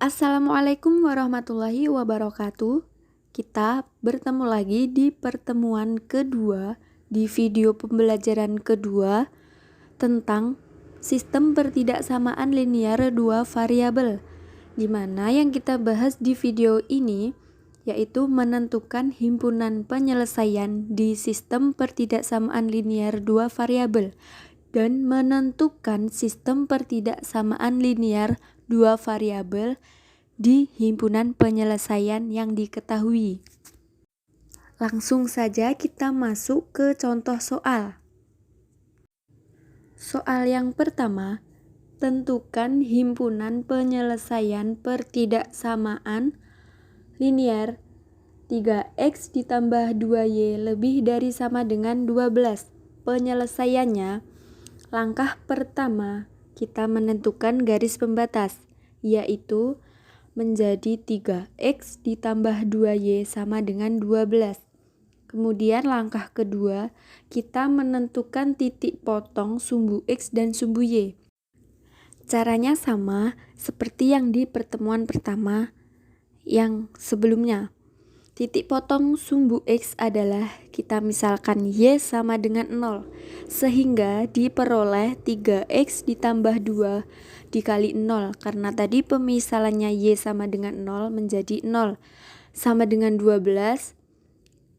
Assalamualaikum warahmatullahi wabarakatuh. Kita bertemu lagi di pertemuan kedua di video pembelajaran kedua tentang sistem pertidaksamaan linear dua variabel, di mana yang kita bahas di video ini yaitu menentukan himpunan penyelesaian di sistem pertidaksamaan linear dua variabel dan menentukan sistem pertidaksamaan linear dua variabel di himpunan penyelesaian yang diketahui. Langsung saja kita masuk ke contoh soal. Soal yang pertama, tentukan himpunan penyelesaian pertidaksamaan linear 3x ditambah 2y lebih dari sama dengan 12. Penyelesaiannya, langkah pertama kita menentukan garis pembatas, yaitu menjadi 3x ditambah 2y sama dengan 12. Kemudian langkah kedua, kita menentukan titik potong sumbu x dan sumbu y. Caranya sama seperti yang di pertemuan pertama yang sebelumnya. Titik potong sumbu x adalah kita misalkan y sama dengan 0, sehingga diperoleh 3x ditambah 2 dikali 0, karena tadi pemisalannya y sama dengan 0 menjadi 0 sama dengan 12,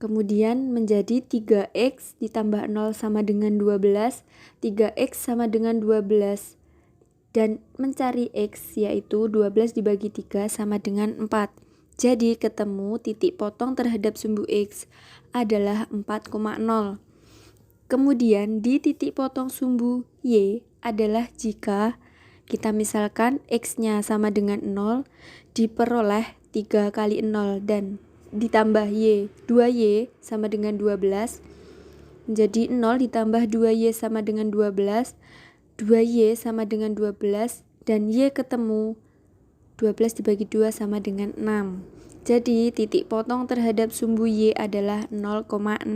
kemudian menjadi 3x ditambah 0 sama dengan 12, 3x sama dengan 12, dan mencari x yaitu 12 dibagi 3 sama dengan 4. Jadi ketemu titik potong terhadap sumbu x adalah 4,0. Kemudian di titik potong sumbu y adalah jika kita misalkan x-nya sama dengan 0, diperoleh 3 kali 0 dan ditambah y, 2y sama dengan 12, menjadi 0 ditambah 2y sama dengan 12, 2y sama dengan 12, dan y ketemu 12 dibagi 2 sama dengan 6. Jadi titik potong terhadap sumbu y adalah 0,6.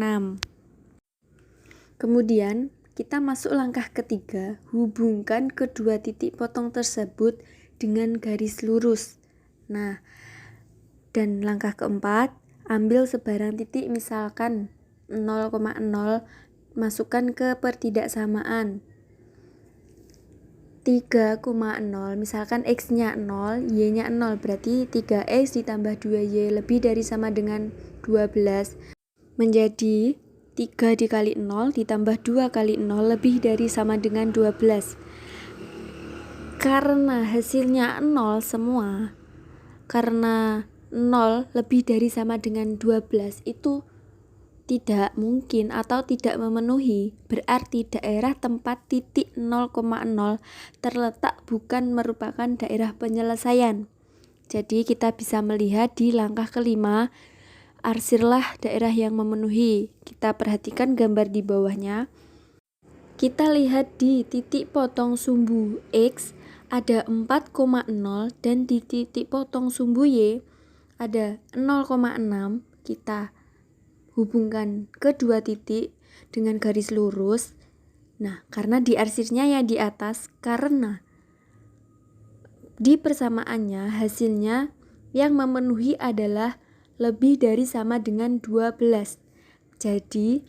Kemudian kita masuk langkah ketiga, hubungkan kedua titik potong tersebut dengan garis lurus. Nah, dan langkah keempat, ambil sebarang titik misalkan 0,0, masukkan ke pertidaksamaan. 3,0, misalkan x-nya 0, y-nya 0, berarti 3x ditambah 2y lebih dari sama dengan 12, menjadi 3 dikali 0 ditambah 2 kali 0 lebih dari sama dengan 12. Karena hasilnya 0 semua, karena 0 lebih dari sama dengan 12 itu tidak mungkin atau tidak memenuhi, berarti daerah tempat titik 0,0 terletak bukan merupakan daerah penyelesaian. Jadi kita bisa melihat di langkah kelima, arsirlah daerah yang memenuhi. Kita perhatikan gambar di bawahnya. Kita lihat di titik potong sumbu x ada 4,0 dan di titik potong sumbu y ada 0,6. Kita hubungkan kedua titik dengan garis lurus. Nah, karena diarsirnya yang di atas, karena di persamaannya hasilnya yang memenuhi adalah lebih dari sama dengan 12. Jadi,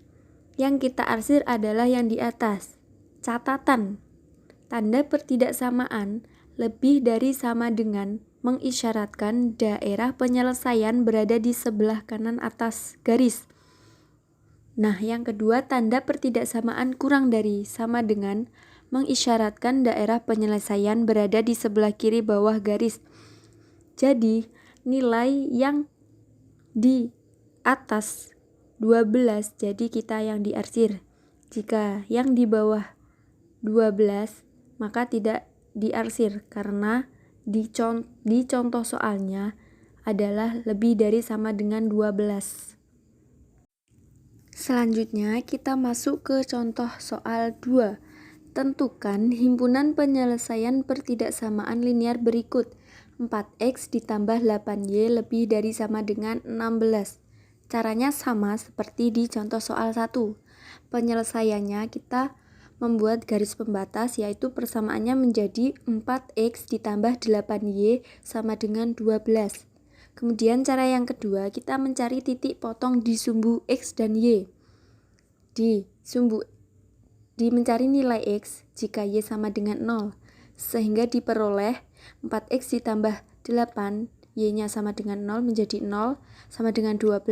yang kita arsir adalah yang di atas. Catatan, tanda pertidaksamaan lebih dari sama dengan mengisyaratkan daerah penyelesaian berada di sebelah kanan atas garis. Nah, yang kedua, tanda pertidaksamaan kurang dari sama dengan mengisyaratkan daerah penyelesaian berada di sebelah kiri bawah garis. Jadi, nilai yang di atas 12, jadi kita yang diarsir. Jika yang di bawah 12, maka tidak diarsir karena di contoh soalnya adalah lebih dari sama dengan 12. Selanjutnya kita masuk ke contoh soal 2. Tentukan himpunan penyelesaian pertidaksamaan linear berikut. 4x ditambah 8y lebih dari sama dengan 16. Caranya sama seperti di contoh soal 1. Penyelesaiannya kita membuat garis pembatas, yaitu persamaannya menjadi 4x ditambah 8y sama dengan 12. Kemudian cara yang kedua, kita mencari titik potong di sumbu x dan y. Di mencari nilai x jika y sama dengan 0, sehingga diperoleh 4x ditambah 8, y-nya sama dengan 0 menjadi 0 sama dengan 12.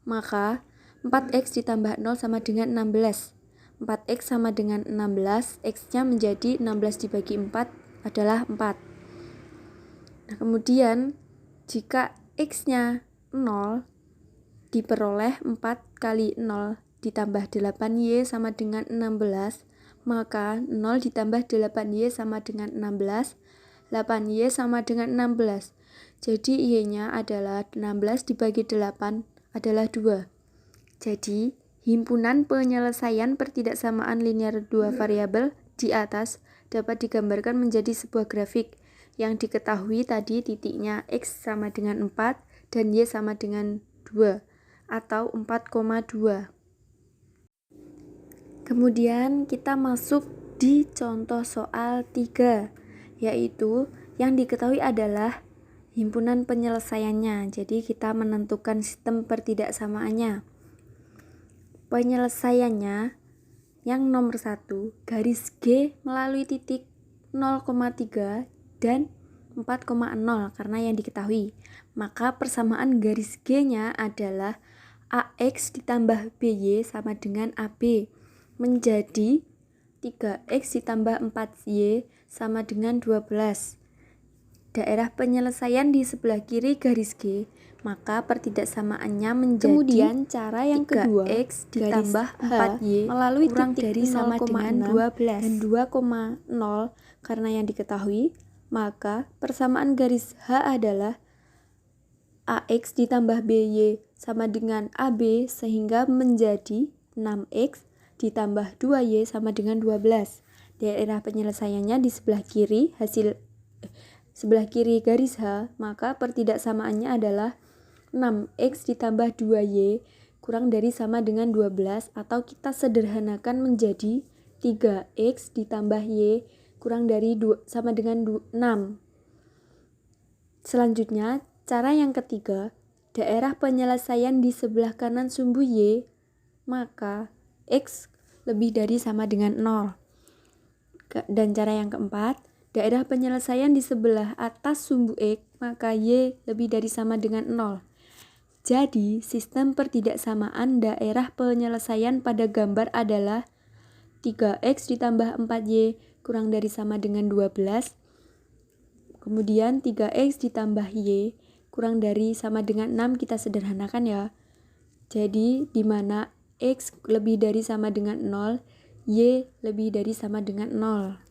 Maka 4x ditambah 0 sama dengan 16. 4x sama dengan 16, x-nya menjadi 16 dibagi 4 adalah 4. Nah, kemudian jika x-nya 0, diperoleh 4 kali 0 ditambah 8y sama dengan 16, maka 0 ditambah 8y sama dengan 16, 8y sama dengan 16. Jadi y-nya adalah 16 dibagi 8 adalah 2. Jadi himpunan penyelesaian pertidaksamaan linear dua variabel di atas dapat digambarkan menjadi sebuah grafik yang diketahui tadi titiknya x sama dengan 4 dan y sama dengan 2 atau 4,2. Kemudian kita masuk di contoh soal 3, yaitu yang diketahui adalah himpunan penyelesaiannya. Jadi kita menentukan sistem pertidaksamaannya. Penyelesaiannya yang nomor 1, garis G melalui titik 0,3 dan 4,0 karena yang diketahui. Maka persamaan garis G-nya adalah AX ditambah BY sama dengan AB menjadi 3X ditambah 4Y sama dengan 12. Daerah penyelesaian di sebelah kiri garis G, maka pertidaksamaannya menjadi kemudian cara yang kedua, x ditambah 4y melalui kurang titik dari sama dengan 12 dan 2,0 karena yang diketahui, maka persamaan garis H adalah AX ditambah BY sama dengan AB sehingga menjadi 6X ditambah 2Y sama dengan 12. Daerah penyelesaiannya di sebelah kiri sebelah kiri garis H, maka pertidaksamaannya adalah 6x ditambah 2y kurang dari sama dengan 12 atau kita sederhanakan menjadi 3x ditambah y kurang dari sama dengan 6. Selanjutnya, cara yang ketiga, daerah penyelesaian di sebelah kanan sumbu y, maka x lebih dari sama dengan 0. Dan cara yang keempat, daerah penyelesaian di sebelah atas sumbu x, maka y lebih dari sama dengan 0. Jadi, sistem pertidaksamaan daerah penyelesaian pada gambar adalah 3x ditambah 4y kurang dari sama dengan 12. Kemudian 3x ditambah y kurang dari sama dengan 6 kita sederhanakan ya. Jadi, di mana x lebih dari sama dengan 0, y lebih dari sama dengan 0.